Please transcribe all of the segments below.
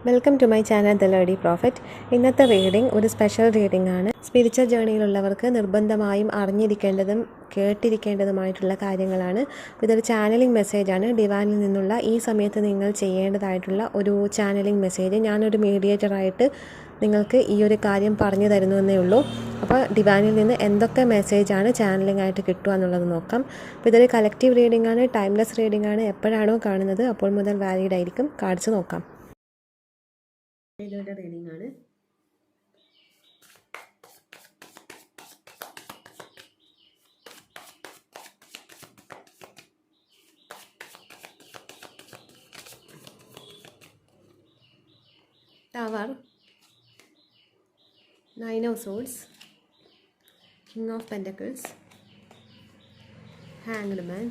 Welcome to my channel the lady prophet. ഇന്നത്തെ reading ഒരു special reading ആണ്. Spiritual ജേണിയിലുള്ളവർക്ക് നിർബന്ധമായും അറിഞ്ഞിരിക്കേണ്ടതും കേട്ടിരിക്കേണ്ടതുമായിട്ടുള്ള കാര്യങ്ങളാണ്. ഇതൊരു ചാനലിംഗ് മെസ്സേജാണ്. ഡിവൈനിൽ നിന്നുള്ള ഈ സമയത്ത് നിങ്ങൾ ചെയ്യേണ്ടതായിട്ടുള്ള ഒരു ചാനലിംഗ് മെസ്സേജ്. ഞാനൊരു മീഡിയേറ്ററായിട്ട് നിങ്ങൾക്ക് ഈ ഒരു കാര്യം പറഞ്ഞു തരുന്നതേ ഉള്ളൂ. അപ്പോൾ ഡിവൈനിൽ നിന്ന് എന്തൊക്കെ മെസ്സേജാണ് ചാനലിംഗ് ആയിട്ട് കിട്ടുക എന്നുള്ളത് നോക്കാം. അപ്പോൾ ഇതൊരു കളക്റ്റീവ് റീഡിംഗ് ആണ്, ടൈംലെസ് റീഡിംഗ് ആണ്. എപ്പോഴാണോ കാണുന്നത് അപ്പോൾ മുതൽ വാലിഡ് ആയിരിക്കും. കാർഡ്സ് നോക്കാം. ഇതൊരു റീഡിംഗ് ആണ്. Tower, 9 of swords, King of Pentacles, Hanged Man,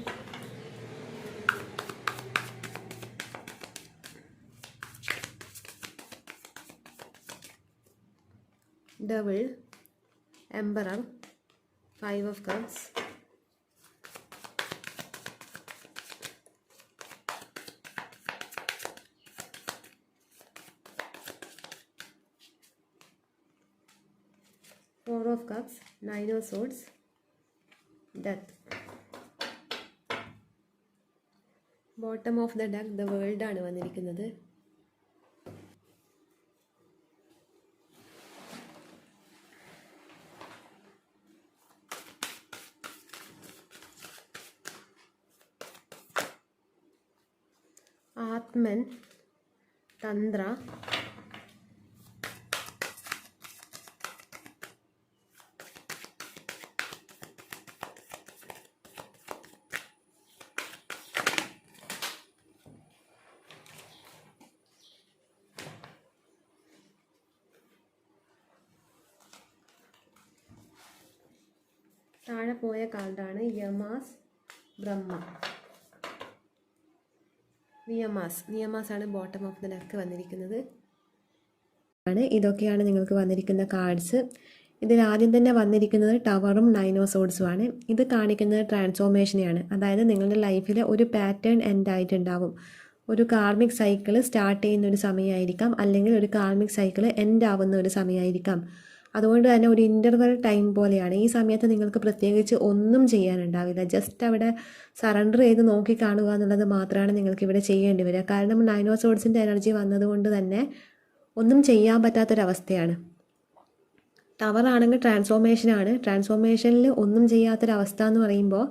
Devil, Emperor, 5 of Cups, Four of Cups, 9 of Swords, Death. Bottom of the deck, the World ആണ് വന്നിരിക്കുന്നത്. ആത്മൻ, തന്ത്ര, താഴെ പോയ കാർഡാണ് യമാസ് ബ്രഹ്മ. നിയമാസ് ആണ് ബോട്ടം ഓഫ് ദ ഡെക്ക് വന്നിരിക്കുന്നത്. ഇതൊക്കെയാണ് നിങ്ങൾക്ക് വന്നിരിക്കുന്ന കാർഡ്സ്. ഇതിൽ ആദ്യം തന്നെ വന്നിരിക്കുന്നത് ടവറും 9 of സോഡ്സും ആണ്. ഇത് കാണിക്കുന്നത് ട്രാൻസ്ഫോർമേഷനെയാണ്. അതായത് നിങ്ങളുടെ ലൈഫിൽ ഒരു പാറ്റേൺ എൻഡ് ആയിട്ടുണ്ടാവും. ഒരു കാർമിക് സൈക്കിൾ സ്റ്റാർട്ട് ചെയ്യുന്ന ഒരു സമയമായിരിക്കാം, അല്ലെങ്കിൽ ഒരു കാർമിക് സൈക്കിൾ എൻഡ് ആവുന്ന ഒരു സമയമായിരിക്കാം. അതുകൊണ്ട് തന്നെ ഒരു ഇൻ്റർവെൽ ടൈം പോലെയാണ്. ഈ സമയത്ത് നിങ്ങൾക്ക് പ്രത്യേകിച്ച് ഒന്നും ചെയ്യാനുണ്ടാവില്ല. ജസ്റ്റ് അവിടെ സറണ്ടർ ചെയ്ത് നോക്കി കാണുക എന്നുള്ളത് മാത്രമാണ് നിങ്ങൾക്ക് ഇവിടെ ചെയ്യേണ്ടി വരിക. കാരണം 9 of സോഡ്സിൻ്റെ എനർജി വന്നതുകൊണ്ട് തന്നെ ഒന്നും ചെയ്യാൻ പറ്റാത്തൊരവസ്ഥയാണ്. ടവർ ആണെങ്കിൽ ട്രാൻസ്ഫോർമേഷനാണ്. ട്രാൻസ്ഫോർമേഷനിൽ ഒന്നും ചെയ്യാത്തൊരവസ്ഥ എന്ന് പറയുമ്പോൾ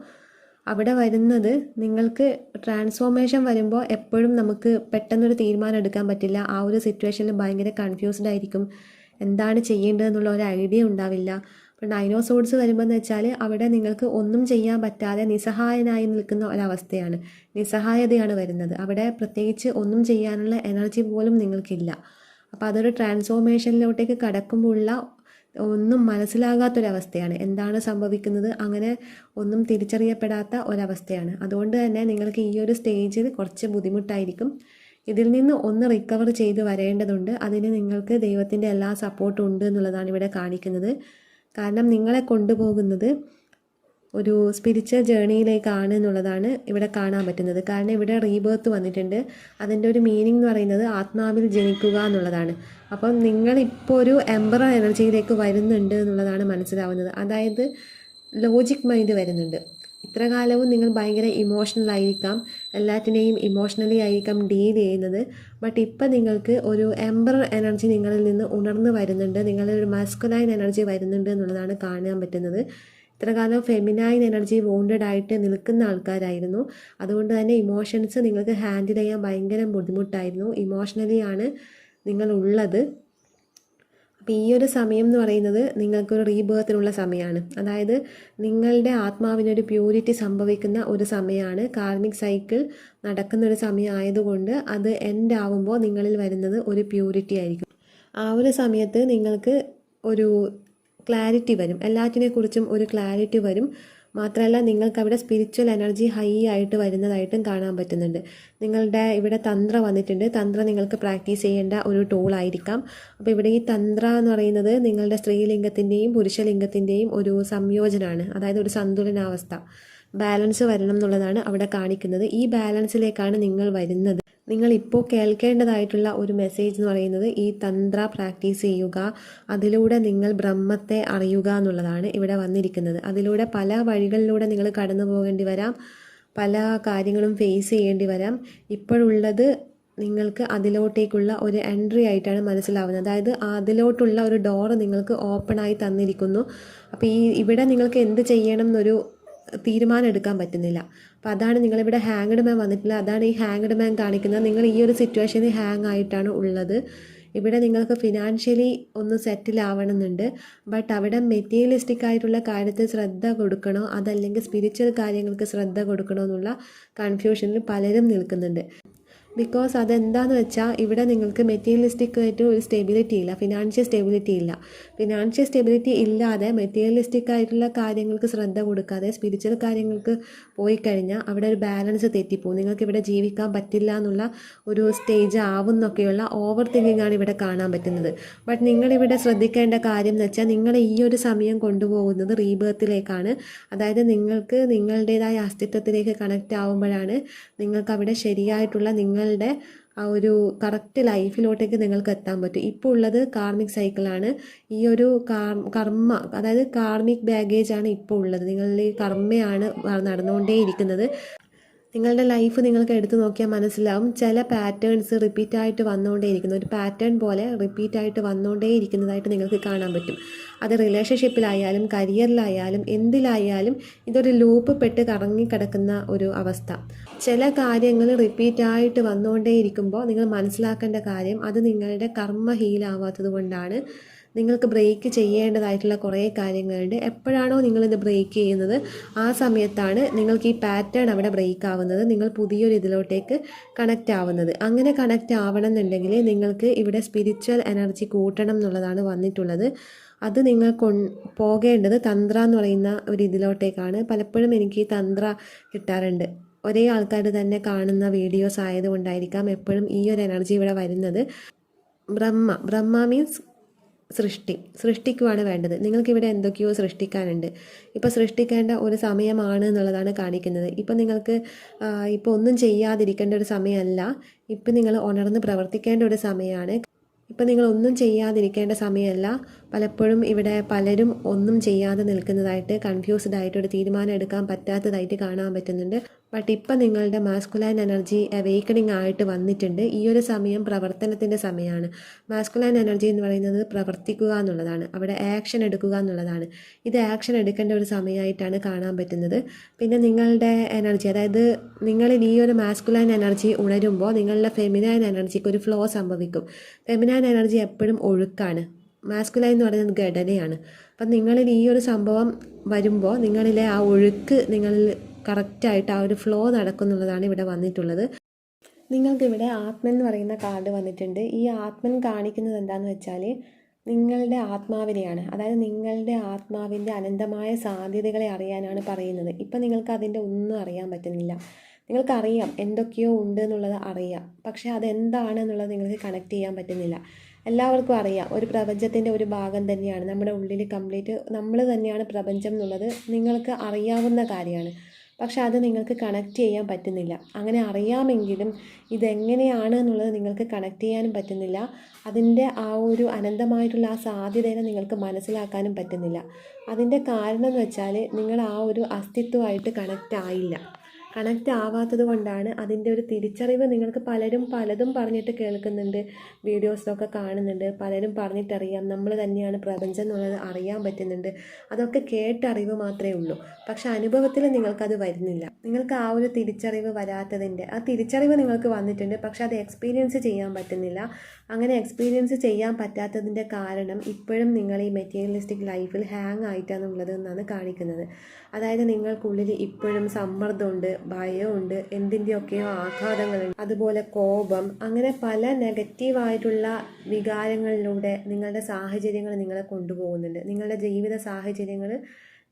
അവിടെ വരുന്നത്, നിങ്ങൾക്ക് ട്രാൻസ്ഫോർമേഷൻ വരുമ്പോൾ എപ്പോഴും നമുക്ക് പെട്ടെന്നൊരു തീരുമാനം എടുക്കാൻ പറ്റില്ല. ആ ഒരു സിറ്റുവേഷനിൽ ഭയങ്കര കൺഫ്യൂസ്ഡ് ആയിരിക്കും. എന്താണ് ചെയ്യേണ്ടതെന്നുള്ള ഒരു ഐഡിയ ഉണ്ടാവില്ല. അപ്പോൾ 9 of സോഡ്സ് വരുമ്പോൾ എന്ന് വെച്ചാൽ അവിടെ നിങ്ങൾക്ക് ഒന്നും ചെയ്യാൻ പറ്റാതെ നിസ്സഹായനായി നിൽക്കുന്ന ഒരവസ്ഥയാണ്. നിസ്സഹായതയാണ് വരുന്നത്. അവിടെ പ്രത്യേകിച്ച് ഒന്നും ചെയ്യാനുള്ള എനർജി പോലും നിങ്ങൾക്കില്ല. അപ്പോൾ അതൊരു ട്രാൻസ്ഫോർമേഷനിലോട്ടേക്ക് കടക്കുമ്പോഴുള്ള ഒന്നും മനസ്സിലാകാത്തൊരവസ്ഥയാണ്. എന്താണ് സംഭവിക്കുന്നത്, അങ്ങനെ ഒന്നും തിരിച്ചറിയപ്പെടാത്ത ഒരവസ്ഥയാണ്. അതുകൊണ്ട് തന്നെ നിങ്ങൾക്ക് ഈ ഒരു സ്റ്റേജിൽ കുറച്ച് ബുദ്ധിമുട്ടായിരിക്കും. ഇതിൽ നിന്ന് ഒന്ന് റിക്കവർ ചെയ്ത് വരേണ്ടതുണ്ട്. അതിന് നിങ്ങൾക്ക് ദൈവത്തിൻ്റെ എല്ലാ സപ്പോർട്ടും ഉണ്ട് എന്നുള്ളതാണ് ഇവിടെ കാണിക്കുന്നത്. കാരണം നിങ്ങളെ കൊണ്ടുപോകുന്നത് ഒരു സ്പിരിച്വൽ ജേണിയിലേക്കാണ് എന്നുള്ളതാണ് ഇവിടെ കാണാൻ പറ്റുന്നത്. കാരണം ഇവിടെ റീബേർത്ത് വന്നിട്ടുണ്ട്. അതിൻ്റെ ഒരു മീനിങ് എന്ന് പറയുന്നത് ആത്മാവിൽ ജനിക്കുക എന്നുള്ളതാണ്. അപ്പം നിങ്ങളിപ്പോൾ ഒരു എംപറർ എനർജിയിലേക്ക് വരുന്നുണ്ട് എന്നുള്ളതാണ് മനസ്സിലാവുന്നത്. അതായത് ലോജിക് മൈൻഡ് വരുന്നുണ്ട്. ഇത്ര കാലവും നിങ്ങൾ ഭയങ്കര ഇമോഷണൽ ആയിരിക്കാം, എല്ലാറ്റിനെയും ഇമോഷണലി ആയിരിക്കാം ഡീൽ ചെയ്യുന്നത്. ബട്ട് ഇപ്പം നിങ്ങൾക്ക് ഒരു എംപറർ എനർജി നിങ്ങളിൽ നിന്ന് ഉണർന്ന് വരുന്നുണ്ട്. നിങ്ങളുടെ ഒരു മാസ്കുലൈൻ എനർജി വരുന്നുണ്ട് എന്നുള്ളതാണ് കാണാൻ പറ്റുന്നത്. ഇത്ര കാലം ഫെമിനൈൻ എനർജി വോണ്ടഡ് ആയിട്ട് നിൽക്കുന്ന ആൾക്കാരായിരുന്നു. അതുകൊണ്ട് തന്നെ ഇമോഷൻസ് നിങ്ങൾക്ക് ഹാൻഡിൽ ചെയ്യാൻ ഭയങ്കര ബുദ്ധിമുട്ടായിരുന്നു. ഇമോഷണലി ആണ് നിങ്ങൾ ഉള്ളത്. അപ്പോൾ ഈ ഒരു സമയം എന്ന് പറയുന്നത് നിങ്ങൾക്കൊരു റീബേർത്തിനുള്ള സമയമാണ്. അതായത് നിങ്ങളുടെ ആത്മാവിനൊരു പ്യൂരിറ്റി സംഭവിക്കുന്ന ഒരു സമയമാണ്. കാർമിക് സൈക്കിൾ നടക്കുന്നൊരു സമയം ആയതുകൊണ്ട് അത് എൻഡ് ആവുമ്പോൾ നിങ്ങളിൽ വരുന്നത് ഒരു പ്യൂരിറ്റി ആയിരിക്കും. ആ ഒരു സമയത്ത് നിങ്ങൾക്ക് ഒരു ക്ലാരിറ്റി വരും. എല്ലാറ്റിനെക്കുറിച്ചും ഒരു ക്ലാരിറ്റി വരും. മാത്രമല്ല നിങ്ങൾക്ക് അവിടെ സ്പിരിച്വൽ എനർജി ഹൈ ആയിട്ട് വരുന്നതായിട്ടും കാണാൻ പറ്റുന്നുണ്ട്. നിങ്ങളുടെ ഇവിടെ തന്ത്ര വന്നിട്ടുണ്ട്. തന്ത്ര നിങ്ങൾക്ക് പ്രാക്ടീസ് ചെയ്യേണ്ട ഒരു ടൂളായിരിക്കാം. അപ്പോൾ ഇവിടെ ഈ തന്ത്ര എന്ന് പറയുന്നത് നിങ്ങളുടെ സ്ത്രീലിംഗത്തിൻ്റെയും പുരുഷലിംഗത്തിൻ്റെയും ഒരു സംയോജനമാണ്. അതായത് ഒരു സന്തുലനാവസ്ഥ. ബാലൻസ് വരണം എന്നുള്ളതാണ് അവിടെ കാണിക്കുന്നത്. ഈ ബാലൻസിലേക്കാണ് നിങ്ങൾ വരുന്നത്. നിങ്ങൾ ഇപ്പോൾ കേൾക്കേണ്ടതായിട്ടുള്ള ഒരു മെസ്സേജ് എന്ന് പറയുന്നത് ഈ തന്ത്ര പ്രാക്ടീസ് ചെയ്യുക, അതിലൂടെ നിങ്ങൾ ബ്രഹ്മത്തെ അറിയുക എന്നുള്ളതാണ് ഇവിടെ വന്നിരിക്കുന്നത്. അതിലൂടെ പല വഴികളിലൂടെ നിങ്ങൾ കടന്നു പോകേണ്ടി വരാം, പല കാര്യങ്ങളും ഫേസ് ചെയ്യേണ്ടി വരാം. ഇപ്പോഴുള്ളത് നിങ്ങൾക്ക് അതിലോട്ടേക്കുള്ള ഒരു എൻട്രി ആയിട്ടാണ് മനസ്സിലാവുന്നത്. അതായത് അതിലോട്ടുള്ള ഒരു ഡോറ് നിങ്ങൾക്ക് ഓപ്പണായി തന്നിരിക്കുന്നു. അപ്പോൾ ഇവിടെ നിങ്ങൾക്ക് എന്ത് ചെയ്യണം എന്നൊരു തീരുമാനം എടുക്കാൻ പറ്റുന്നില്ല. അപ്പോൾ അതാണ് നിങ്ങളിവിടെ ഹാങ്ഡ് മാൻ വന്നിട്ടില്ല. അതാണ് ഈ ഹാങ്ഡ് മാൻ കാണിക്കുന്നത്. നിങ്ങൾ ഈ ഒരു സിറ്റുവേഷനിൽ ഹാങ് ആയിട്ടാണ് ഉള്ളത്. ഇവിടെ നിങ്ങൾക്ക് ഫിനാൻഷ്യലി ഒന്ന് സെറ്റിൽ ആവണമെന്നുണ്ട്. ബട്ട് അവിടെ മെറ്റീരിയലിസ്റ്റിക് ആയിട്ടുള്ള കാര്യത്തിൽ ശ്രദ്ധ കൊടുക്കണോ അതല്ലെങ്കിൽ സ്പിരിച്വൽ കാര്യങ്ങൾക്ക് ശ്രദ്ധ കൊടുക്കണോ എന്നുള്ള കൺഫ്യൂഷനിൽ പലരും നിൽക്കുന്നുണ്ട്. ബിക്കോസ് അതെന്താണെന്ന് വെച്ചാൽ ഇവിടെ നിങ്ങൾക്ക് മെറ്റീരിയലിസ്റ്റിക് ആയിട്ട് ഒരു സ്റ്റെബിലിറ്റി ഇല്ല, ഫിനാൻഷ്യൽ സ്റ്റെബിലിറ്റി ഇല്ല. ഫിനാൻഷ്യൽ സ്റ്റെബിലിറ്റി ഇല്ലാതെ മെറ്റീരിയലിസ്റ്റിക് ആയിട്ടുള്ള കാര്യങ്ങൾക്ക് ശ്രദ്ധ കൊടുക്കാതെ സ്പിരിച്വൽ കാര്യങ്ങൾക്ക് പോയി കഴിഞ്ഞാൽ അവിടെ ഒരു ബാലൻസ് തെറ്റിപ്പോകും. നിങ്ങൾക്ക് ഇവിടെ ജീവിക്കാൻ പറ്റില്ല എന്നുള്ള ഒരു സ്റ്റേജ് ആവുന്നൊക്കെയുള്ള ഓവർ തിങ്കിങ് ആണ് ഇവിടെ കാണാൻ പറ്റുന്നത്. ബട്ട് നിങ്ങളിവിടെ ശ്രദ്ധിക്കേണ്ട കാര്യം എന്ന് വെച്ചാൽ നിങ്ങൾ ഈ ഒരു സമയം കൊണ്ടുപോകുന്നത് റീബേർത്തിലേക്കാണ്. അതായത് നിങ്ങൾക്ക് നിങ്ങളുടേതായ അസ്തിത്വത്തിലേക്ക് കണക്റ്റ് ആവുമ്പോഴാണ് നിങ്ങൾക്ക് അവിടെ ശരിയായിട്ടുള്ള നിങ്ങളുടെ ആ ഒരു കറക്റ്റ് ലൈഫിലോട്ടേക്ക് നിങ്ങൾക്ക് എത്താൻ പറ്റും. ഇപ്പോൾ ഉള്ളത് കാർമിക് സൈക്കിളാണ്. ഈ ഒരു കർമ്മ, അതായത് കാർമിക് ബാഗേജാണ് ഇപ്പോൾ ഉള്ളത്. നിങ്ങളുടെ ഈ കർമ്മയാണ് നടന്നുകൊണ്ടേയിരിക്കുന്നത്. നിങ്ങളുടെ ലൈഫ് നിങ്ങൾക്ക് എടുത്തു നോക്കിയാൽ മനസ്സിലാവും, ചില പാറ്റേൺസ് റിപ്പീറ്റായിട്ട് വന്നുകൊണ്ടേയിരിക്കുന്നു. ഒരു പാറ്റേൺ പോലെ റിപ്പീറ്റായിട്ട് വന്നുകൊണ്ടേയിരിക്കുന്നതായിട്ട് നിങ്ങൾക്ക് കാണാൻ പറ്റും. അത് റിലേഷൻഷിപ്പിലായാലും കരിയറിലായാലും എന്തിലായാലും ഇതൊരു ലൂപ്പ് പെട്ട് കറങ്ങിക്കിടക്കുന്ന ഒരു അവസ്ഥ. ചില കാര്യങ്ങൾ റിപ്പീറ്റായിട്ട് വന്നുകൊണ്ടേയിരിക്കുമ്പോൾ നിങ്ങൾ മനസ്സിലാക്കേണ്ട കാര്യം അത് നിങ്ങളുടെ കർമ്മ ഹീലാവാത്തത് കൊണ്ടാണ്. നിങ്ങൾക്ക് ബ്രേക്ക് ചെയ്യേണ്ടതായിട്ടുള്ള കുറേ കാര്യങ്ങളുണ്ട്. എപ്പോഴാണോ നിങ്ങളിത് ബ്രേക്ക് ചെയ്യുന്നത് ആ സമയത്താണ് നിങ്ങൾക്ക് ഈ പാറ്റേൺ അവിടെ ബ്രേക്ക് ആവുന്നത്, നിങ്ങൾ പുതിയൊരു ഇതിലോട്ടേക്ക് കണക്റ്റ് ആവുന്നത്. അങ്ങനെ കണക്റ്റ് ആവണം എന്നുണ്ടെങ്കിൽ നിങ്ങൾക്ക് ഇവിടെ സ്പിരിച്വൽ എനർജി കൂട്ടണം എന്നുള്ളതാണ് വന്നിട്ടുള്ളത്. അത് നിങ്ങൾ പോകേണ്ടത് തന്ത്ര എന്ന് പറയുന്ന ഒരു ഇതിലോട്ടേക്കാണ്. പലപ്പോഴും എനിക്ക് ഈ തന്ത്ര കിട്ടാറുണ്ട്. ഒരേ ആൾക്കാർ തന്നെ കാണുന്ന വീഡിയോസ് ആയതുകൊണ്ടായിരിക്കാം എപ്പോഴും ഈ ഒരു എനർജി ഇവിടെ വരുന്നത്. ബ്രഹ്മ മീൻസ് സൃഷ്ടിക്കുവാണ് വേണ്ടത്. നിങ്ങൾക്കിവിടെ എന്തൊക്കെയോ സൃഷ്ടിക്കാനുണ്ട്. ഇപ്പോൾ സൃഷ്ടിക്കേണ്ട ഒരു സമയമാണ് എന്നുള്ളതാണ് കാണിക്കുന്നത്. ഇപ്പോൾ നിങ്ങൾക്ക് ഇപ്പോൾ ഒന്നും ചെയ്യാതിരിക്കേണ്ട ഒരു സമയമല്ല, ഇപ്പം നിങ്ങൾ ഉണർന്ന് പ്രവർത്തിക്കേണ്ട ഒരു സമയമാണ്. ഇപ്പം നിങ്ങൾ ഒന്നും ചെയ്യാതിരിക്കേണ്ട സമയമല്ല. പലപ്പോഴും ഇവിടെ പലരും ഒന്നും ചെയ്യാതെ നിൽക്കുന്നതായിട്ട്, കൺഫ്യൂസ്ഡ് ആയിട്ട് ഒരു തീരുമാനം എടുക്കാൻ പറ്റാത്തതായിട്ട് കാണാൻ പറ്റുന്നുണ്ട്. ബട്ട് ഇപ്പം നിങ്ങളുടെ മാസ്കുലൈൻ എനർജി അവേക്കണിങ് ആയിട്ട് വന്നിട്ടുണ്ട്. ഈ ഒരു സമയം പ്രവർത്തനത്തിൻ്റെ സമയമാണ്. മാസ്കുലൈൻ എനർജി എന്ന് പറയുന്നത് പ്രവർത്തിക്കുക എന്നുള്ളതാണ്, അവിടെ ആക്ഷൻ എടുക്കുക എന്നുള്ളതാണ്. ഇത് ആക്ഷൻ എടുക്കേണ്ട ഒരു സമയമായിട്ടാണ് കാണാൻ പറ്റുന്നത്. പിന്നെ നിങ്ങളുടെ എനർജി, അതായത് നിങ്ങളിൽ ഈ ഒരു മാസ്കുലൈൻ എനർജി ഉണരുമ്പോൾ നിങ്ങളുടെ ഫെമിനൈൻ എനർജിക്ക് ഒരു ഫ്ലോ സംഭവിക്കും. ഫെമിനൈൻ എനർജി എപ്പോഴും ഒഴുക്കാണ്, മാസ്കുലൈൻ എന്ന് പറയുന്നത് ഘടനയാണ്. അപ്പം നിങ്ങളിൽ ഈ ഒരു സംഭവം വരുമ്പോൾ നിങ്ങളിലെ ആ ഒഴുക്ക് നിങ്ങളിൽ കറക്റ്റായിട്ട് ആ ഒരു ഫ്ലോ നടക്കുന്നുള്ളതാണ് ഇവിടെ വന്നിട്ടുള്ളത്. നിങ്ങൾക്കിവിടെ ആത്മൻ എന്ന് പറയുന്ന കാർഡ് വന്നിട്ടുണ്ട്. ഈ ആത്മൻ കാണിക്കുന്നത് എന്താണെന്ന് വെച്ചാൽ നിങ്ങളുടെ ആത്മാവിനെയാണ്. അതായത് നിങ്ങളുടെ ആത്മാവിൻ്റെ അനന്തമായ സാധ്യതകളെ അറിയാനാണ് പറയുന്നത്. ഇപ്പം നിങ്ങൾക്ക് അതിൻ്റെ ഒന്നും അറിയാൻ പറ്റുന്നില്ല. നിങ്ങൾക്കറിയാം എന്തൊക്കെയോ ഉണ്ട് എന്നുള്ളത് അറിയാം, പക്ഷേ അതെന്താണ് എന്നുള്ളത് നിങ്ങൾക്ക് കണക്ട് ചെയ്യാൻ പറ്റുന്നില്ല. എല്ലാവർക്കും അറിയാം ഒരു പ്രപഞ്ചത്തിൻ്റെ ഒരു ഭാഗം തന്നെയാണ് നമ്മുടെ ഉള്ളിൽ, കംപ്ലീറ്റ് നമ്മൾ തന്നെയാണ് പ്രപഞ്ചം എന്നുള്ളത് നിങ്ങൾക്ക് അറിയാവുന്ന കാര്യമാണ്. പക്ഷെ അത് നിങ്ങൾക്ക് കണക്ട് ചെയ്യാൻ പറ്റുന്നില്ല. അങ്ങനെ അറിയാമെങ്കിലും ഇതെങ്ങനെയാണ് എന്നുള്ളത് നിങ്ങൾക്ക് കണക്ട് ചെയ്യാനും പറ്റുന്നില്ല. അതിൻ്റെ ആ ഒരു അനന്തമായിട്ടുള്ള ആ സാധ്യതയെ നിങ്ങൾക്ക് മനസ്സിലാക്കാനും പറ്റുന്നില്ല. അതിൻ്റെ കാരണം എന്ന് വെച്ചാൽ നിങ്ങൾ ആ ഒരു അസ്തിത്വമായിട്ട് കണക്റ്റ് ആയില്ല. കണക്റ്റ് ആവാത്തത് കൊണ്ടാണ് അതിൻ്റെ ഒരു തിരിച്ചറിവ് നിങ്ങൾക്ക് പലതും പറഞ്ഞിട്ട് കേൾക്കുന്നുണ്ട്, വീഡിയോസിലൊക്കെ കാണുന്നുണ്ട്. പലരും പറഞ്ഞിട്ടറിയാം നമ്മൾ തന്നെയാണ് പ്രപഞ്ചം എന്നുള്ളത് അറിയാൻ പറ്റുന്നുണ്ട്. അതൊക്കെ കേട്ടറിവ് മാത്രമേ ഉള്ളൂ. പക്ഷെ അനുഭവത്തിൽ നിങ്ങൾക്കത് വരുന്നില്ല. നിങ്ങൾക്ക് ആ ഒരു തിരിച്ചറിവ് വരാത്തതിൻ്റെ, ആ തിരിച്ചറിവ് നിങ്ങൾക്ക് വന്നിട്ടുണ്ട്, പക്ഷെ അത് എക്സ്പീരിയൻസ് ചെയ്യാൻ പറ്റുന്നില്ല. അങ്ങനെ എക്സ്പീരിയൻസ് ചെയ്യാൻ പറ്റാത്തതിൻ്റെ കാരണം ഇപ്പോഴും നിങ്ങൾ ഈ മെറ്റീരിയലിസ്റ്റിക് ലൈഫിൽ ഹാങ് ആയിട്ടാണുള്ളത് എന്നാണ് കാണിക്കുന്നത്. അതായത് നിങ്ങൾക്കുള്ളിൽ ഇപ്പോഴും സമ്മർദ്ദമുണ്ട്, ഭയമുണ്ട്, എന്തിൻ്റെയൊക്കെയോ ആഘാതങ്ങളുണ്ട്, അതുപോലെ കോപം, അങ്ങനെ പല നെഗറ്റീവായിട്ടുള്ള വികാരങ്ങളിലൂടെ നിങ്ങളുടെ സാഹചര്യങ്ങൾ നിങ്ങളെ കൊണ്ടുപോകുന്നുണ്ട്. നിങ്ങളുടെ ജീവിത സാഹചര്യങ്ങൾ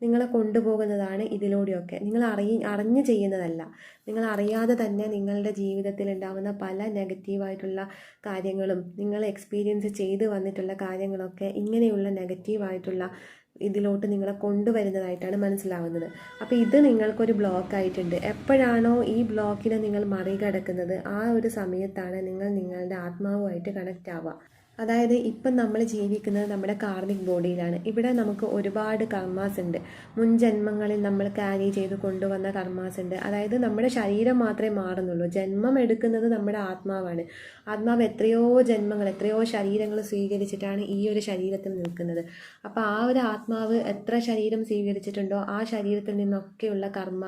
നിങ്ങളെ കൊണ്ടുപോകുന്നതാണ് ഇതിലൂടെയൊക്കെ. നിങ്ങൾ അറിഞ്ഞ് ചെയ്യുന്നതല്ല, നിങ്ങൾ അറിയാതെ തന്നെ നിങ്ങളുടെ ജീവിതത്തിൽ ഉണ്ടാകുന്ന പല നെഗറ്റീവായിട്ടുള്ള കാര്യങ്ങളും നിങ്ങൾ എക്സ്പീരിയൻസ് ചെയ്ത് വന്നിട്ടുള്ള കാര്യങ്ങളൊക്കെ ഇങ്ങനെയുള്ള നെഗറ്റീവായിട്ടുള്ള ഇതിലോട്ട് നിങ്ങളെ കൊണ്ടുവരുന്നതായിട്ടാണ് മനസ്സിലാവുന്നത്. അപ്പോൾ ഇത് നിങ്ങൾക്കൊരു ബ്ലോക്ക് ആയിട്ടുണ്ട്. എപ്പോഴാണോ ഈ ബ്ലോക്കിനെ നിങ്ങൾ മറികടക്കുന്നത് ആ ഒരു സമയത്താണ് നിങ്ങൾ നിങ്ങളുടെ ആത്മാവുമായിട്ട് കണക്റ്റ് ആവുക. അതായത് ഇപ്പം നമ്മൾ ജീവിക്കുന്നത് നമ്മുടെ കാർമിക് ബോഡിയിലാണ്. ഇവിടെ നമുക്ക് ഒരുപാട് കർമാസ് ഉണ്ട്. മുൻ ജന്മങ്ങളിൽ നമ്മൾ ക്യാരി ചെയ്ത് കൊണ്ടുവന്ന കർമാസ് ഉണ്ട്. അതായത് നമ്മുടെ ശരീരം മാത്രമേ മാറുന്നുള്ളൂ. ജന്മം എടുക്കുന്നത് നമ്മുടെ ആത്മാവാണ്. ആത്മാവ് എത്രയോ ജന്മങ്ങൾ, എത്രയോ ശരീരങ്ങൾ സ്വീകരിച്ചിട്ടാണ് ഈ ഒരു ശരീരത്തിൽ നിൽക്കുന്നത്. അപ്പോൾ ആ ഒരു ആത്മാവ് എത്ര ശരീരം സ്വീകരിച്ചിട്ടുണ്ടോ ആ ശരീരത്തിൽ നിന്നൊക്കെയുള്ള കർമ്മ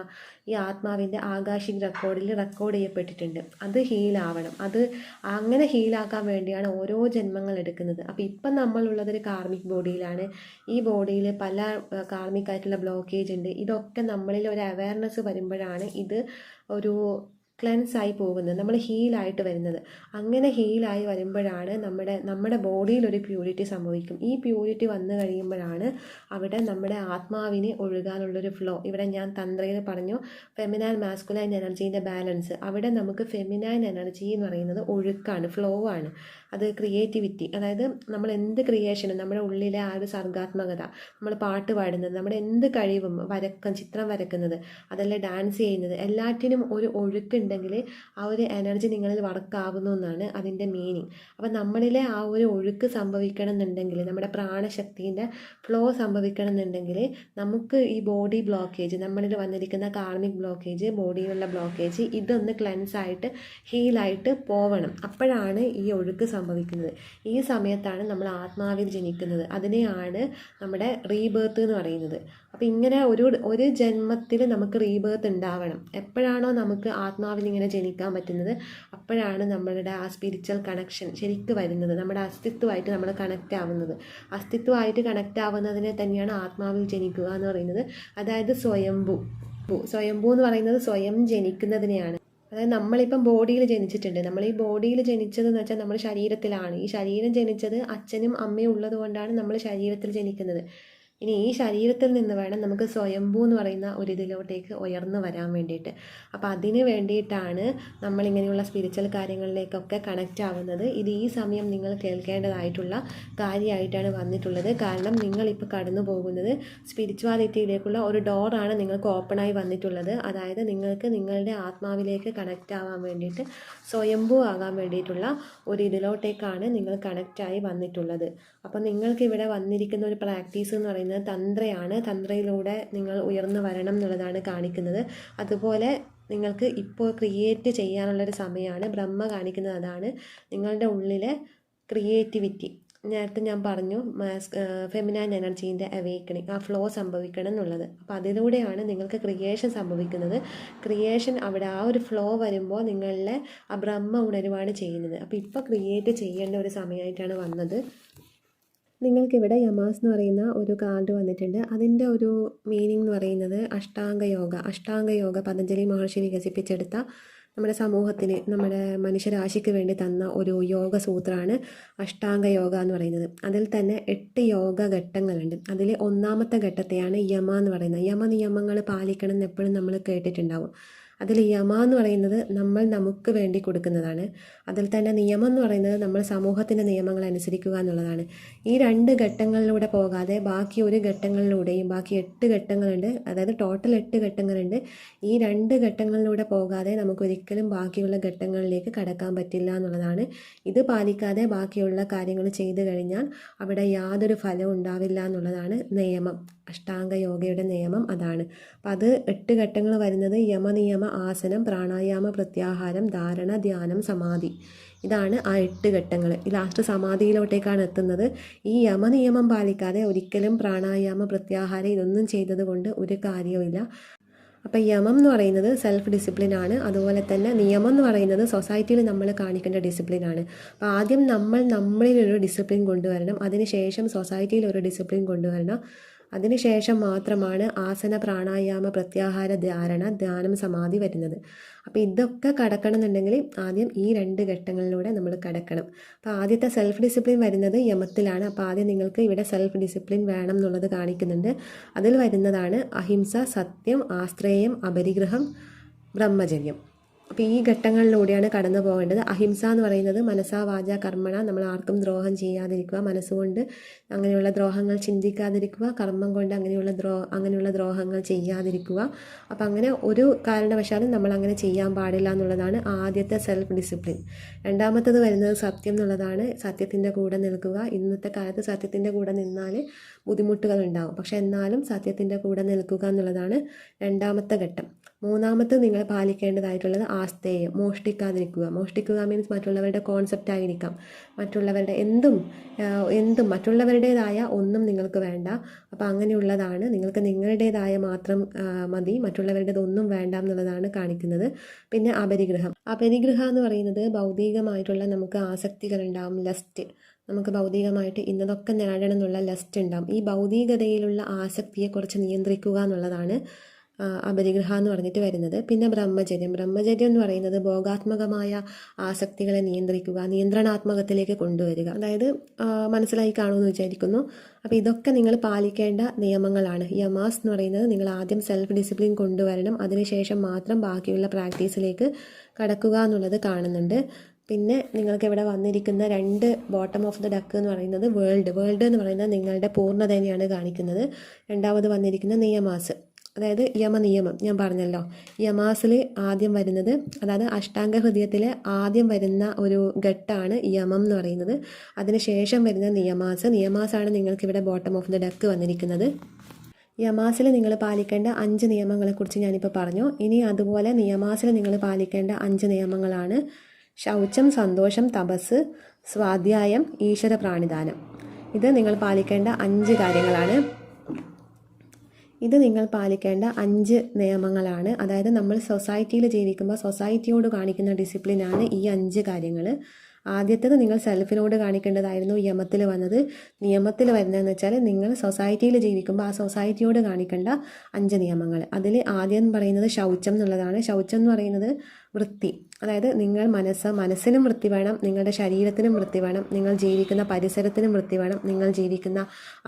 ഈ ആത്മാവിൻ്റെ ആകാശിക് റെക്കോർഡിൽ റെക്കോർഡ് ചെയ്യപ്പെട്ടിട്ടുണ്ട്. അത് ഹീലാവണം. അത് അങ്ങനെ ഹീലാക്കാൻ വേണ്ടിയാണ് ഓരോ ജന്മങ്ങൾ എടുക്കുന്നത്. അപ്പോൾ ഇപ്പം നമ്മളുള്ളതൊരു കാർമിക് ബോഡിയിലാണ്. ഈ ബോഡിയിൽ പല കാർമിക് ആയിട്ടുള്ള ബ്ലോക്കേജ് ഉണ്ട്. ഇതൊക്കെ നമ്മളിൽ ഒരു അവയർനെസ് വരുമ്പോഴാണ് ഇത് ഒരു ക്ലെൻസ് ആയി പോകുന്നത്, നമ്മൾ ഹീലായിട്ട് വരുന്നത്. അങ്ങനെ ഹീലായി വരുമ്പോഴാണ് നമ്മുടെ ബോഡിയിൽ ഒരു പ്യൂരിറ്റി സംഭവിക്കും. ഈ പ്യൂരിറ്റി വന്നു കഴിയുമ്പോഴാണ് അവിടെ നമ്മുടെ ആത്മാവിന് ഒഴുകാനുള്ളൊരു ഫ്ലോ. ഇവിടെ ഞാൻ തന്ത്രയിൽ പറഞ്ഞു ഫെമിനൈൻ മാസ്കുലൈൻ എനർജീൻ്റെ ബാലൻസ്. അവിടെ നമുക്ക് ഫെമിനൈൻ എനർജി എന്ന് പറയുന്നത് ഒഴുക്കാണ്, ഫ്ലോ ആണ്. അത് ക്രിയേറ്റിവിറ്റി, അതായത് നമ്മൾ എന്ത് ക്രിയേഷനും നമ്മുടെ ഉള്ളിലെ ആ ഒരു സർഗാത്മകത, നമ്മൾ പാട്ട് പാടുന്നത്, നമ്മുടെ എന്ത് കഴിവും, ചിത്രം വരക്കുന്നത്, അതല്ല ഡാൻസ് ചെയ്യുന്നത്, എല്ലാറ്റിനും ഒരു ഒഴുക്കുണ്ടെങ്കിൽ ആ ഒരു എനർജി നിങ്ങളിൽ വർക്കാവുന്നു എന്നാണ് അതിൻ്റെ മീനിങ്. അപ്പം നമ്മളിലെ ആ ഒരു ഒഴുക്ക് സംഭവിക്കണം എന്നുണ്ടെങ്കിൽ, നമ്മുടെ പ്രാണശക്തിൻ്റെ ഫ്ലോ സംഭവിക്കണം എന്നുണ്ടെങ്കിൽ നമുക്ക് ഈ ബോഡി ബ്ലോക്കേജ്, നമ്മളിൽ വന്നിരിക്കുന്ന കാർമിക് ബ്ലോക്കേജ്, ബോഡിയിലുള്ള ബ്ലോക്കേജ്, ഇതൊന്ന് ക്ലെൻസ് ആയിട്ട് ഹീലായിട്ട് പോവണം. അപ്പോഴാണ് ഈ ഒഴുക്ക് സംഭവിക്കുന്നത്. ഈ സമയത്താണ് നമ്മൾ ആത്മാവിൽ ജനിക്കുന്നത്. അതിനെയാണ് നമ്മുടെ റീബേർത്ത് എന്ന് പറയുന്നത്. അപ്പോൾ ഇങ്ങനെ ഒരു ജന്മത്തിൽ നമുക്ക് റീബേർത്ത് ഉണ്ടാവണം. എപ്പോഴാണോ നമുക്ക് ആത്മാവിൽ ഇങ്ങനെ ജനിക്കാൻ പറ്റുന്നത് അപ്പോഴാണ് നമ്മളുടെ ആ സ്പിരിച്വൽ കണക്ഷൻ ശരിക്കും വരുന്നത്. നമ്മുടെ അസ്തിത്വമായിട്ട് നമ്മൾ കണക്റ്റ് ആവുന്നത്. അസ്തിത്വമായിട്ട് കണക്റ്റ് ആവുന്നതിനെ തന്നെയാണ് ആത്മാവിൽ ജനിക്കുക എന്ന് പറയുന്നത്. അതായത് സ്വയംഭൂ എന്ന് പറയുന്നത് സ്വയം ജനിക്കുന്നതിനെയാണ്. അതായത് നമ്മളിപ്പം ബോഡിയിൽ ജനിച്ചിട്ടുണ്ട്. നമ്മൾ ഈ ബോഡിയിൽ ജനിച്ചതെന്ന് വെച്ചാൽ നമ്മൾ ശരീരത്തിലാണ്. ഈ ശരീരം ജനിച്ചത് അച്ഛനും അമ്മയും ഉള്ളത് കൊണ്ടാണ് നമ്മൾ ശരീരത്തിൽ ജനിക്കുന്നത്. ഇനി ഈ ശരീരത്തിൽ നിന്ന് വേണം നമുക്ക് സ്വയംഭൂ എന്ന് പറയുന്ന ഒരിതിലോട്ടേക്ക് ഉയർന്നു വരാൻ വേണ്ടിയിട്ട്. അപ്പോൾ അതിന് വേണ്ടിയിട്ടാണ് നമ്മളിങ്ങനെയുള്ള സ്പിരിച്വൽ കാര്യങ്ങളിലേക്കൊക്കെ കണക്റ്റ് ആവുന്നത്. ഇത് ഈ സമയം നിങ്ങൾ കേൾക്കേണ്ടതായിട്ടുള്ള കാര്യമായിട്ടാണ് വന്നിട്ടുള്ളത്. കാരണം നിങ്ങളിപ്പോൾ കടന്നു പോകുന്നത് സ്പിരിച്വാലിറ്റിയിലേക്കുള്ള ഒരു ഡോറാണ് നിങ്ങൾക്ക് ഓപ്പണായി വന്നിട്ടുള്ളത്. അതായത് നിങ്ങൾക്ക് നിങ്ങളുടെ ആത്മാവിലേക്ക് കണക്റ്റ് ആവാൻ വേണ്ടിയിട്ട്, സ്വയംഭൂ ആകാൻ വേണ്ടിയിട്ടുള്ള ഒരു ഇതിലോട്ടേക്കാണ് നിങ്ങൾ കണക്റ്റായി വന്നിട്ടുള്ളത്. അപ്പോൾ നിങ്ങൾക്ക് ഇവിടെ വന്നിരിക്കുന്ന ഒരു പ്രാക്ടീസ് എന്ന് പറയുന്നത് തന്ത്രയാണ്. തന്ത്രയിലൂടെ നിങ്ങൾ ഉയർന്നു വരണം എന്നുള്ളതാണ് കാണിക്കുന്നത്. അതുപോലെ നിങ്ങൾക്ക് ഇപ്പോൾ ക്രിയേറ്റ് ചെയ്യാനുള്ളൊരു സമയമാണ്. ബ്രഹ്മ കാണിക്കുന്നത് അതാണ്, നിങ്ങളുടെ ഉള്ളിലെ ക്രിയേറ്റിവിറ്റി. നേരത്തെ ഞാൻ പറഞ്ഞു ഫെമിനൈൻ എനർജീൻ്റെ അവേക്കണിങ്, ആ ഫ്ലോ സംഭവിക്കണം എന്നുള്ളത്. അപ്പോൾ അതിലൂടെയാണ് നിങ്ങൾക്ക് ക്രിയേഷൻ സംഭവിക്കുന്നത്. ക്രിയേഷൻ അവിടെ ആ ഒരു ഫ്ലോ വരുമ്പോൾ നിങ്ങളിലെ ആ ബ്രഹ്മ ഉണരുവാണ് ചെയ്യുന്നത്. അപ്പോൾ ഇപ്പോൾ ക്രിയേറ്റ് ചെയ്യേണ്ട ഒരു സമയമായിട്ടാണ് വന്നത്. നിങ്ങൾക്കിവിടെ യമാസ് എന്ന് പറയുന്ന ഒരു കാർഡ് വന്നിട്ടുണ്ട്. അതിൻ്റെ ഒരു മീനിങ് എന്ന് പറയുന്നത് അഷ്ടാംഗയോഗ പതഞ്ജലി മഹർഷി വികസിപ്പിച്ചെടുത്ത നമ്മുടെ സമൂഹത്തിന്, നമ്മുടെ മനുഷ്യരാശിക്ക് വേണ്ടി തന്ന ഒരു യോഗ സൂത്രമാണ് അഷ്ടാംഗയോഗ എന്ന് പറയുന്നത്. അതിൽ തന്നെ 8 യോഗ ഘട്ടങ്ങളുണ്ട്. അതിൽ ഒന്നാമത്തെ ഘട്ടത്തെയാണ് യമ എന്ന് പറയുന്നത്. യമനിയമങ്ങൾ പാലിക്കണം എന്ന് എപ്പോഴും നമ്മൾ കേട്ടിട്ടുണ്ടാവും. അതിൽ യമ എന്ന് പറയുന്നത് നമ്മൾ നമുക്ക് വേണ്ടി കൊടുക്കുന്നതാണ്. അതിൽ തന്നെ നിയമം എന്ന് പറയുന്നത് നമ്മൾ സമൂഹത്തിൻ്റെ നിയമങ്ങൾ അനുസരിക്കുക എന്നുള്ളതാണ്. ഈ 2 ഘട്ടങ്ങളിലൂടെ പോകാതെ ബാക്കി ഒരു ഘട്ടങ്ങളിലൂടെയും, ബാക്കി 8 ഘട്ടങ്ങളുണ്ട്, അതായത് ടോട്ടൽ 8 ഘട്ടങ്ങളുണ്ട്. ഈ 2 ഘട്ടങ്ങളിലൂടെ പോകാതെ നമുക്കൊരിക്കലും ബാക്കിയുള്ള ഘട്ടങ്ങളിലേക്ക് കടക്കാൻ പറ്റില്ല എന്നുള്ളതാണ്. ഇത് പാലിക്കാതെ ബാക്കിയുള്ള കാര്യങ്ങൾ ചെയ്തു കഴിഞ്ഞാൽ അവിടെ യാതൊരു ഫലവും ഉണ്ടാവില്ല എന്നുള്ളതാണ് നിയമം. അഷ്ടാംഗ യോഗയുടെ നിയമം അതാണ്. അപ്പം അത് 8 ഘട്ടങ്ങൾ വരുന്നത് യമനിയമ, ആസനം, പ്രാണായാമ, പ്രത്യാഹാരം, ധാരണ, ധ്യാനം, സമാധി. ഇതാണ് ആ 8 ഘട്ടങ്ങൾ. ലാസ്റ്റ് സമാധിയിലോട്ടേക്കാണ് എത്തുന്നത്. ഈ യമനിയമം പാലിക്കാതെ ഒരിക്കലും പ്രാണായാമ, പ്രത്യാഹാരം ഇതൊന്നും ചെയ്തത് കൊണ്ട് ഒരു കാര്യവുമില്ല. അപ്പോൾ യമം എന്ന് പറയുന്നത് സെൽഫ് ഡിസിപ്ലിനാണ്. അതുപോലെ തന്നെ നിയമം എന്ന് പറയുന്നത് സൊസൈറ്റിയിൽ നമ്മൾ കാണിക്കേണ്ട ഡിസിപ്ലിനാണ്. അപ്പോൾ ആദ്യം നമ്മളിലൊരു ഡിസിപ്ലിൻ കൊണ്ടുവരണം, അതിനുശേഷം സൊസൈറ്റിയിൽ ഒരു ഡിസിപ്ലിൻ കൊണ്ടുവരണം. അതിനുശേഷം മാത്രമാണ് ആസന, പ്രാണായാമ, പ്രത്യാഹാര, ധ്യാനം, സമാധി വരുന്നത്. അപ്പോൾ ഇതൊക്കെ കടക്കണം എന്നുണ്ടെങ്കിൽ ആദ്യം ഈ 2 ഘട്ടങ്ങളിലൂടെ നമ്മൾ കടക്കണം. അപ്പോൾ ആദ്യത്തെ സെൽഫ് ഡിസിപ്ലിൻ വരുന്നത് യമത്തിലാണ്. അപ്പോൾ ആദ്യം നിങ്ങൾക്ക് ഇവിടെ സെൽഫ് ഡിസിപ്ലിൻ വേണം എന്നുള്ളത് കാണിക്കുന്നുണ്ട്. അതിൽ വരുന്നതാണ് അഹിംസ, സത്യം, ആശ്രയം, അപരിഗ്രഹം, ബ്രഹ്മചര്യം. അപ്പോൾ ഈ ഘട്ടങ്ങളിലൂടെയാണ് കടന്നു പോകേണ്ടത്. അഹിംസ എന്ന് പറയുന്നത് മനസ്സാ വാച കർമ്മണ, നമ്മൾ ആർക്കും ദ്രോഹം ചെയ്യാതിരിക്കുക, മനസ്സുകൊണ്ട് അങ്ങനെയുള്ള ദ്രോഹങ്ങൾ ചിന്തിക്കാതിരിക്കുക, കർമ്മം കൊണ്ട് അങ്ങനെയുള്ള ദ്രോഹങ്ങൾ ചെയ്യാതിരിക്കുക. അപ്പോൾ അങ്ങനെ ഒരു കാരണവശാലും നമ്മൾ അങ്ങനെ ചെയ്യാൻ പാടില്ല എന്നുള്ളതാണ് ആദ്യത്തെ സെൽഫ് ഡിസിപ്ലിൻ. രണ്ടാമത്തത് വരുന്നത് സത്യം എന്നുള്ളതാണ്. സത്യത്തിൻ്റെ കൂടെ നിൽക്കുക. ഇന്നത്തെ കാലത്ത് സത്യത്തിൻ്റെ കൂടെ നിന്നാൽ ബുദ്ധിമുട്ടുകൾ ഉണ്ടാകും, പക്ഷെ എന്നാലും സത്യത്തിൻ്റെ കൂടെ നിൽക്കുക എന്നുള്ളതാണ് രണ്ടാമത്തെ ഘട്ടം. മൂന്നാമത്തെ നിങ്ങൾ പാലിക്കേണ്ടതായിട്ടുള്ളത് ആസ്തേയം, മോഷ്ടിക്കാതിരിക്കുക. മോഷ്ടിക്കുക മീൻസ് മറ്റുള്ളവരുടെ കോൺസെപ്റ്റ് ആയിരിക്കാം, മറ്റുള്ളവരുടെ എന്തും മറ്റുള്ളവരുടേതായ ഒന്നും നിങ്ങൾക്ക് വേണ്ട. അപ്പോൾ അങ്ങനെയുള്ളതാണ്, നിങ്ങൾക്ക് നിങ്ങളുടേതായ മാത്രം മതി, മറ്റുള്ളവരുടേതൊന്നും വേണ്ട എന്നുള്ളതാണ് കാണിക്കുന്നത്. പിന്നെ അപരിഗ്രഹം എന്ന് പറയുന്നത് ഭൗതികമായിട്ടുള്ള നമുക്ക് ആസക്തികളുണ്ടാവും, ലസ്റ്റ്, നമുക്ക് ഭൗതികമായിട്ട് ഇന്നതൊക്കെ നേടണം എന്നുള്ള ലസ്റ്റ് ഉണ്ടാവും. ഈ ഭൗതികതയിലുള്ള ആസക്തിയെ കുറച്ച് നിയന്ത്രിക്കുക എന്നുള്ളതാണ് അപരിഗ്രഹം എന്ന് പറഞ്ഞിട്ട് വരുന്നത്. പിന്നെ ബ്രഹ്മചര്യം എന്ന് പറയുന്നത് ഭോഗാത്മകമായ ആസക്തികളെ നിയന്ത്രിക്കുക, നിയന്ത്രണാത്മകത്തിലേക്ക് കൊണ്ടുവരിക. അതായത് മനസ്സിലായി കാണുമെന്ന് വിചാരിക്കുന്നു. അപ്പോൾ ഇതൊക്കെ നിങ്ങൾ പാലിക്കേണ്ട നിയമങ്ങളാണ്. യമാസ് എന്ന് പറയുന്നത് നിങ്ങൾ ആദ്യം സെൽഫ് ഡിസിപ്ലിൻ കൊണ്ടുവരണം, അതിനുശേഷം മാത്രം ബാക്കിയുള്ള പ്രാക്ടീസിലേക്ക് കടക്കുക എന്നുള്ളത് കാണുന്നുണ്ട്. പിന്നെ നിങ്ങൾക്ക് ഇവിടെ വന്നിരിക്കുന്ന 2 ബോട്ടം ഓഫ് ദ ഡക്ക് എന്ന് പറയുന്നത് വേൾഡ് എന്ന് പറയുന്നത് നിങ്ങളുടെ പൂർണ്ണതന്നെയാണ് കാണിക്കുന്നത്. രണ്ടാമത് വന്നിരിക്കുന്ന നിയമാസ്, അതായത് യമനിയമം ഞാൻ പറഞ്ഞല്ലോ. യമാസിൽ ആദ്യം വരുന്നത്, അതായത് അഷ്ടാംഗ ഹൃദയത്തിൽ ആദ്യം വരുന്ന ഒരു ഘട്ടമാണ് യമം എന്ന് പറയുന്നത്. അതിനുശേഷം വരുന്ന നിയമാസാണ് നിങ്ങൾക്കിവിടെ ബോട്ടം ഓഫ് ദ ഡക്ക് വന്നിരിക്കുന്നത്. യമാസിൽ നിങ്ങൾ പാലിക്കേണ്ട 5 നിയമങ്ങളെക്കുറിച്ച് ഞാനിപ്പോൾ പറഞ്ഞു. ഇനി അതുപോലെ നിയമാസിൽ നിങ്ങൾ പാലിക്കേണ്ട 5 നിയമങ്ങളാണ് ശൗചം, സന്തോഷം, തപസ്, സ്വാധ്യായം, ഈശ്വര പ്രാണിദാനം. ഇത് നിങ്ങൾ പാലിക്കേണ്ട 5 കാര്യങ്ങളാണ്. ഇത് നിങ്ങൾ പാലിക്കേണ്ട 5 നിയമങ്ങളാണ്. അതായത് നമ്മൾ സൊസൈറ്റിയിൽ ജീവിക്കുമ്പോൾ സൊസൈറ്റിയോട് കാണിക്കുന്ന ഡിസിപ്ലിനാണ് ഈ 5 കാര്യങ്ങൾ. ആദ്യത്തേത് നിങ്ങൾ സെൽഫിനോട് കാണിക്കേണ്ടതായിരുന്നു യമത്തിൽ വന്നത്. നിയമത്തിൽ വരുന്നതെന്ന് വെച്ചാൽ നിങ്ങൾ സൊസൈറ്റിയിൽ ജീവിക്കുമ്പോൾ ആ സൊസൈറ്റിയോട് കാണിക്കേണ്ട 5 നിയമങ്ങൾ. അതിൽ ആദ്യം പറയുന്നത് ശൗചം എന്നുള്ളതാണ്. ശൗചം എന്ന് പറയുന്നത് വൃത്തി, അതായത് നിങ്ങൾ മനസ്സിനും വൃത്തി വേണം, നിങ്ങളുടെ ശരീരത്തിനും വൃത്തി വേണം, നിങ്ങൾ ജീവിക്കുന്ന പരിസരത്തിനും വൃത്തി വേണം, നിങ്ങൾ ജീവിക്കുന്ന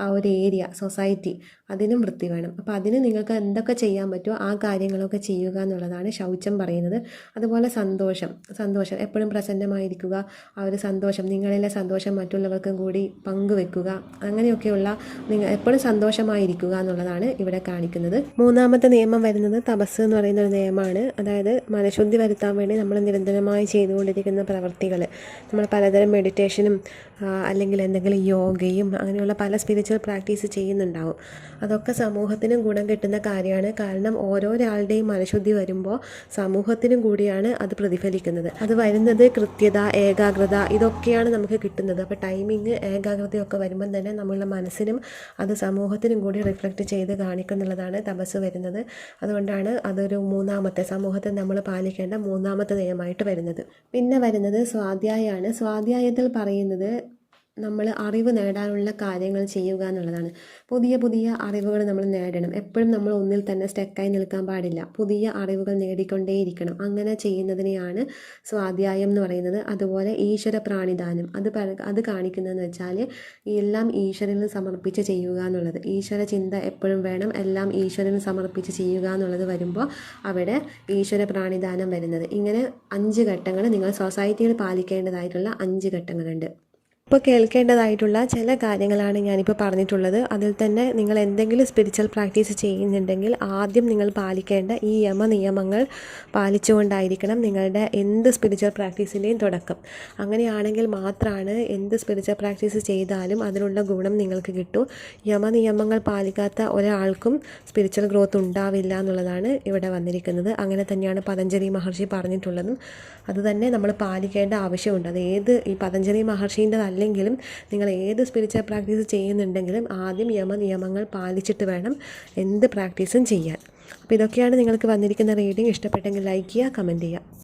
ആ ഒരു ഏരിയ സൊസൈറ്റി അതിനും വൃത്തി വേണം. അപ്പോൾ അതിന് നിങ്ങൾക്ക് എന്തൊക്കെ ചെയ്യാൻ പറ്റുമോ ആ കാര്യങ്ങളൊക്കെ ചെയ്യുക എന്നുള്ളതാണ് ശൗചം പറയുന്നത്. അതുപോലെ സന്തോഷം എപ്പോഴും പ്രസന്നമായിരിക്കുക, ആ ഒരു സന്തോഷം, നിങ്ങളിലെ സന്തോഷം മറ്റുള്ളവർക്കും കൂടി പങ്കുവെക്കുക, അങ്ങനെയൊക്കെയുള്ള നിങ്ങൾ എപ്പോഴും സന്തോഷമായിരിക്കുക എന്നുള്ളതാണ് ഇവിടെ കാണിക്കുന്നത്. മൂന്നാമത്തെ നിയമം വരുന്നത് തപസ് എന്ന് പറയുന്ന ഒരു നിയമമാണ്. അതായത് മനഃശുദ്ധി വരുത്താൻ വേണ്ടി നമ്മൾ നിരന്തരമായി ചെയ്തുകൊണ്ടിരിക്കുന്ന പ്രവൃത്തികൾ, നമ്മൾ പലതരം മെഡിറ്റേഷനും അല്ലെങ്കിൽ എന്തെങ്കിലും യോഗയും അങ്ങനെയുള്ള പല സ്പിരിച്വൽ പ്രാക്ടീസ് ചെയ്യുന്നുണ്ടാവും. അതൊക്കെ സമൂഹത്തിനും ഗുണം കിട്ടുന്ന കാര്യമാണ്. കാരണം ഓരോരാളുടെയും മനഃശുദ്ധി വരുമ്പോൾ സമൂഹത്തിനും കൂടിയാണ് അത് പ്രതിഫലിക്കുന്നത്. അത് വരുന്നത് കൃത്യത, ഏകാഗ്രത, ഇതൊക്കെയാണ് നമുക്ക് കിട്ടുന്നത്. അപ്പോൾ ടൈമിങ്, ഏകാഗ്രതയൊക്കെ വരുമ്പം തന്നെ നമ്മളുടെ മനസ്സിനും അത് സമൂഹത്തിനും കൂടി റിഫ്ലക്റ്റ് ചെയ്ത് കാണിക്കുന്നുള്ളതാണ് തപസ് വരുന്നത്. അതുകൊണ്ടാണ് അതൊരു മൂന്നാമത്തെ സമൂഹത്തിൽ നമ്മൾ പാലിക്കേണ്ട 3ാമത്തെ നിയമമായിട്ട് വരുന്നത്. പിന്നെ വരുന്നത് സ്വാധ്യായമാണ്. സ്വാധ്യായത്തിൽ പറയുന്നത് നമ്മൾ അറിവ് നേടാനുള്ള കാര്യങ്ങൾ ചെയ്യുക എന്നുള്ളതാണ്. പുതിയ അറിവുകൾ നമ്മൾ നേടണം. എപ്പോഴും നമ്മൾ ഒന്നിൽ തന്നെ സ്റ്റക്കായി നിൽക്കാൻ പാടില്ല. പുതിയ അറിവുകൾ നേടിക്കൊണ്ടേയിരിക്കണം. അങ്ങനെ ചെയ്യുന്നതിനെയാണ് സ്വാധ്യായം എന്ന് പറയുന്നത്. അതുപോലെ ഈശ്വര പ്രാണിദാനം, അത് കാണിക്കുന്നതെന്ന് വെച്ചാൽ എല്ലാം ഈശ്വരന് സമർപ്പിച്ച് ചെയ്യുക എന്നുള്ളത്. ഈശ്വര ചിന്ത എപ്പോഴും വേണം, എല്ലാം ഈശ്വരന് സമർപ്പിച്ച് ചെയ്യുക എന്നുള്ളത് വരുമ്പോൾ അവിടെ ഈശ്വര പ്രാണിദാനം വരുന്നത്. ഇങ്ങനെ 5 ഘട്ടങ്ങൾ നിങ്ങൾ സൊസൈറ്റിയിൽ പാലിക്കേണ്ടതായിട്ടുള്ള 5 ഘട്ടങ്ങളുണ്ട്. ഇപ്പോൾ കേൾക്കേണ്ടതായിട്ടുള്ള ചില കാര്യങ്ങളാണ് ഞാനിപ്പോൾ പറഞ്ഞിട്ടുള്ളത്. അതിൽ തന്നെ നിങ്ങൾ എന്തെങ്കിലും സ്പിരിച്വൽ പ്രാക്ടീസ് ചെയ്യുന്നുണ്ടെങ്കിൽ ആദ്യം നിങ്ങൾ പാലിക്കേണ്ട ഈ നിയമങ്ങൾ പാലിച്ചുകൊണ്ടായിരിക്കണം നിങ്ങളുടെ എന്ത് സ്പിരിച്വൽ പ്രാക്ടീസിൻ്റെയും തുടക്കം. അങ്ങനെയാണെങ്കിൽ മാത്രമാണ് എന്ത് സ്പിരിച്വൽ പ്രാക്ടീസ് ചെയ്താലും അതിനുള്ള ഗുണം നിങ്ങൾക്ക് കിട്ടും. നിയമങ്ങൾ പാലിക്കാത്ത ഒരാൾക്കും സ്പിരിച്വൽ ഗ്രോത്ത് ഉണ്ടാവില്ല എന്നുള്ളതാണ് ഇവിടെ വന്നിരിക്കുന്നത്. അങ്ങനെ തന്നെയാണ് പതഞ്ജലി മഹർഷി പറഞ്ഞിട്ടുള്ളതും. അതുതന്നെ നമ്മൾ പാലിക്കേണ്ട ആവശ്യമുണ്ട്. അത് ഈ പതഞ്ജലി മഹർഷീൻ്റെ അല്ലെങ്കിലും നിങ്ങൾ ഏത് സ്പിരിച്വൽ പ്രാക്ടീസ് ചെയ്യുന്നുണ്ടെങ്കിലും ആദ്യം നിയമങ്ങൾ പാലിച്ചിട്ട് വേണം എന്ത് പ്രാക്ടീസും ചെയ്യാൻ. അപ്പോൾ ഇതൊക്കെയാണ് നിങ്ങൾക്ക് വന്നിരിക്കുന്ന റീഡിംഗ്. ഇഷ്ടപ്പെട്ടെങ്കിൽ ലൈക്ക് ചെയ്യുക, കമൻറ്റ് ചെയ്യുക.